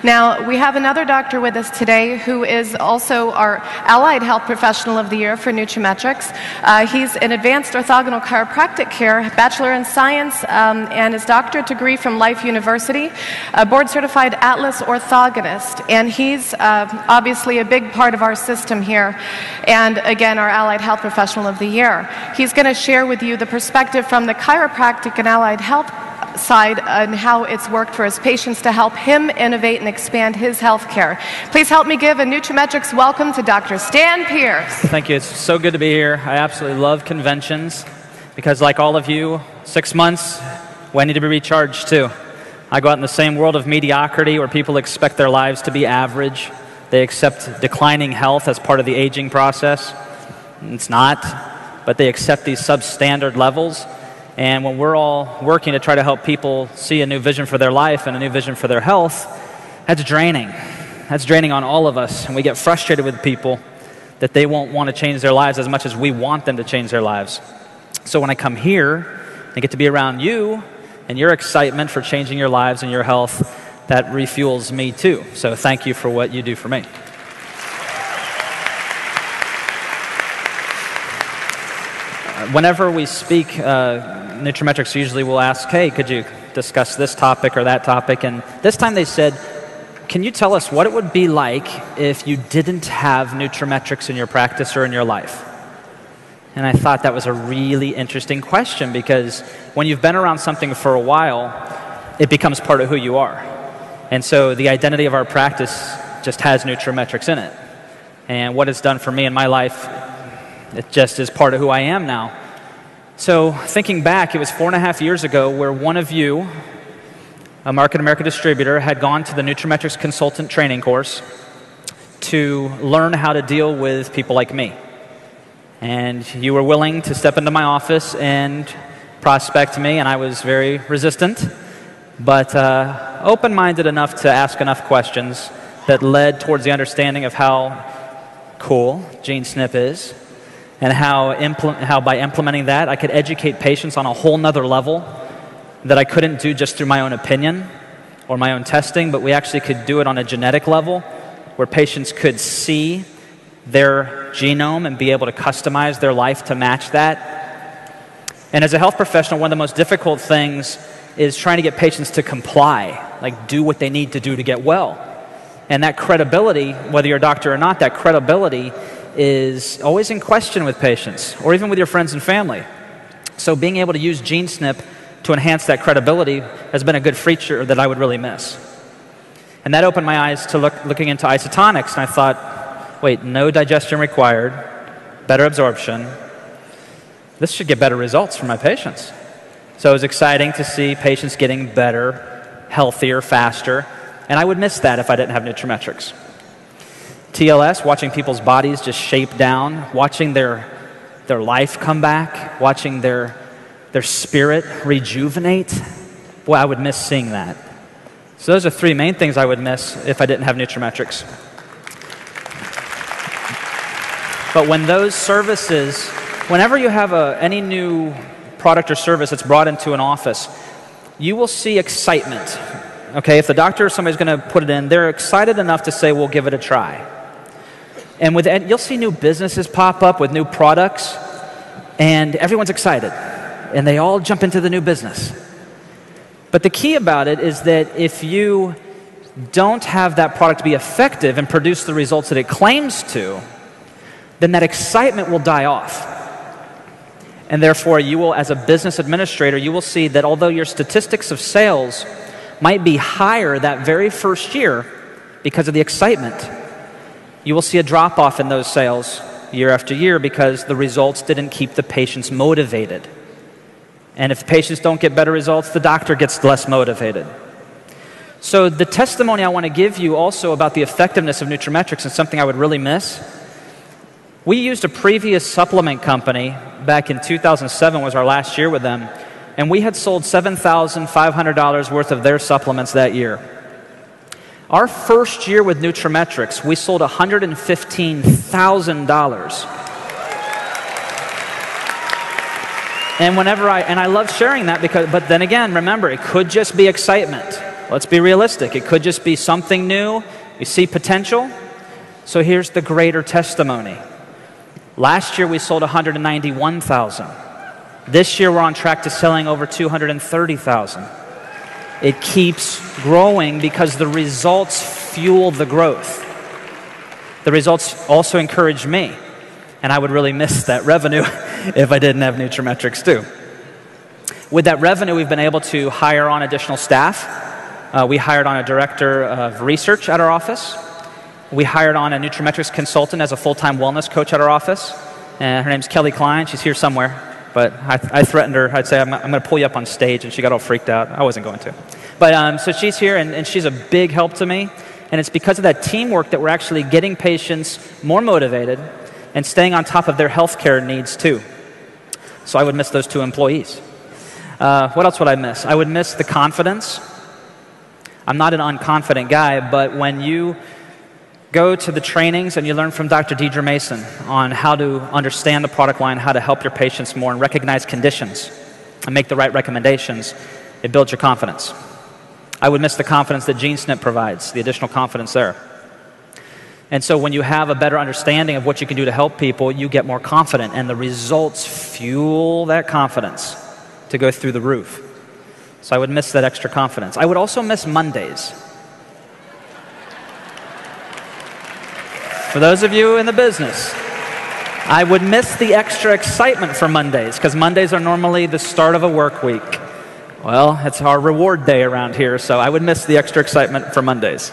Now, we have another doctor with us today who is also our Allied Health Professional of the Year for Nutrimetrics. He's an advanced orthogonal chiropractic care, Bachelor in Science, and his doctorate degree from Life University, a board-certified Atlas orthogonist. And he's obviously a big part of our system here, and again, our Allied Health Professional of the Year. He's going to share with you the perspective from the chiropractic and allied health side and how it's worked for his patients to help him innovate and expand his health care. Please help me give a Nutrimetrics welcome to Dr. Stan Pierce. Thank you. It's so good to be here. I absolutely love conventions because, like all of you, 6 months, we need to be recharged too. I go out in the same world of mediocrity where people expect their lives to be average. They accept declining health as part of the aging process. It's not, but they accept these substandard levels. And when we're all working to try to help people see a new vision for their life and a new vision for their health, that's draining. That's draining on all of us. And we get frustrated with people that they won't want to change their lives as much as we want them to change their lives. So when I come here and get to be around you and your excitement for changing your lives and your health, that refuels me too. So thank you for what you do for me. Whenever we speak, Nutrimetrics usually will ask, hey, could you discuss this topic or that topic? And this time they said, can you tell us what it would be like if you didn't have Nutrimetrics in your practice or in your life? And I thought that was a really interesting question because when you've been around something for a while, it becomes part of who you are. And so the identity of our practice just has Nutrimetrics in it. And what it's done for me in my life, it just is part of who I am now. So thinking back, it was 4.5 years ago where one of you, a Market America distributor, had gone to the Nutrimetrics consultant training course to learn how to deal with people like me. And you were willing to step into my office and prospect me, and I was very resistant, but open-minded enough to ask enough questions that led towards the understanding of how cool GeneSNP is, and how by implementing that, I could educate patients on a whole nother level that I couldn't do just through my own opinion or my own testing, but we actually could do it on a genetic level where patients could see their genome and be able to customize their life to match that. And as a health professional, one of the most difficult things is trying to get patients to comply, like do what they need to do to get well. And that credibility, whether you're a doctor or not, that credibility is always in question with patients, or even with your friends and family. So being able to use GeneSNP to enhance that credibility has been a good feature that I would really miss. And that opened my eyes to looking into isotonics, and I thought, wait, no digestion required, better absorption. This should get better results for my patients. So it was exciting to see patients getting better, healthier, faster, and I would miss that if I didn't have Nutrimetrics. TLS, watching people's bodies just shape down, watching their life come back, watching their spirit rejuvenate. Boy, I would miss seeing that. So those are three main things I would miss if I didn't have Nutrimetrics. But when those services, whenever you have any new product or service that's brought into an office, you will see excitement. Okay, if the doctor or somebody's going to put it in, they're excited enough to say, we'll give it a try. And you'll see new businesses pop up with new products, and everyone's excited. And they all jump into the new business. But the key about it is that if you don't have that product be effective and produce the results that it claims to, then that excitement will die off. And therefore, you will, as a business administrator, you will see that although your statistics of sales might be higher that very first year because of the excitement, you will see a drop-off in those sales year after year because the results didn't keep the patients motivated. And if the patients don't get better results, the doctor gets less motivated. So the testimony I want to give you also about the effectiveness of Nutrimetrics is something I would really miss. We used a previous supplement company back in 2007 was our last year with them, and we had sold $7,500 worth of their supplements that year. Our first year with Nutrimetrics, we sold $115,000. And I love sharing that but then again, remember, it could just be excitement. let's be realistic. It could just be something new. We see potential. So here's the greater testimony. Last year we sold 191,000. This year we're on track to selling over 230,000. It keeps growing because the results fuel the growth. The results also encourage me, and I would really miss that revenue if I didn't have NutriMetrics too. With that revenue, we've been able to hire on additional staff. We hired on a director of research at our office. We hired on a NutriMetrics consultant as a full-time wellness coach at our office. Her name's Kelly Klein. She's here somewhere. But I threatened her. I'd say, I'm going to pull you up on stage. And she got all freaked out. I wasn't going to. But so she's here, and she's a big help to me. And it's because of that teamwork that we're actually getting patients more motivated and staying on top of their healthcare needs too. So I would miss those 2 employees. What else would I miss? I would miss the confidence. I'm not an unconfident guy, but when you go to the trainings and you learn from Dr. Deidre Mason on how to understand the product line, how to help your patients more and recognize conditions and make the right recommendations, it builds your confidence. I would miss the confidence that GeneSnip provides, the additional confidence there. And so when you have a better understanding of what you can do to help people, you get more confident, and the results fuel that confidence to go through the roof. So I would miss that extra confidence. I would also miss Mondays. For those of you in the business, I would miss the extra excitement for Mondays, because Mondays are normally the start of a work week. Well, it's our reward day around here, so I would miss the extra excitement for Mondays.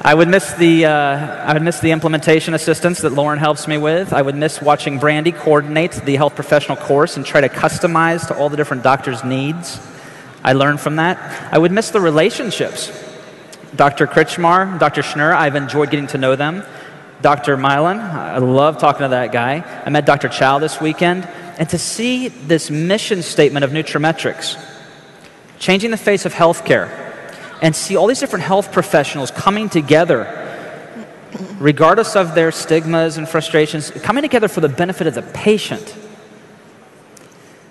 I would miss the implementation assistance that Lauren helps me with. I would miss watching Brandy coordinate the health professional course and try to customize to all the different doctors' needs. I learned from that. I would miss the relationships. Dr. Kritchmar, Dr. Schnur, I've enjoyed getting to know them. Dr. Milan, I love talking to that guy. I met Dr. Chow this weekend. And to see this mission statement of NutriMetrics, changing the face of healthcare, and see all these different health professionals coming together, regardless of their stigmas and frustrations, coming together for the benefit of the patient,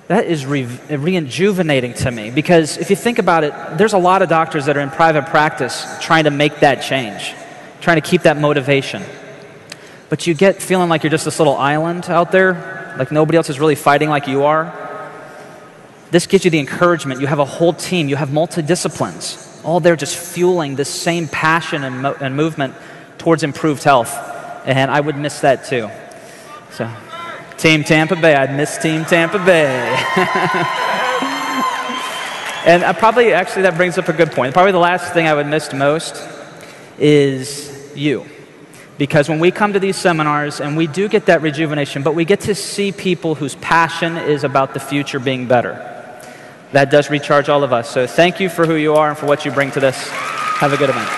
that is rejuvenating to me. Because if you think about it, there's a lot of doctors that are in private practice trying to make that change, trying to keep that motivation. But you get feeling like you're just this little island out there, like nobody else is really fighting like you are. This gives you the encouragement. You have a whole team. You have multidisciplines, all there just fueling this same passion and movement towards improved health. And I would miss that too. So, Team Tampa Bay. I'd miss Team Tampa Bay. And actually that brings up a good point. Probably the last thing I would miss most is you. Because when we come to these seminars, and we do get that rejuvenation, but we get to see people whose passion is about the future being better. That does recharge all of us. So thank you for who you are and for what you bring to this. Have a good event.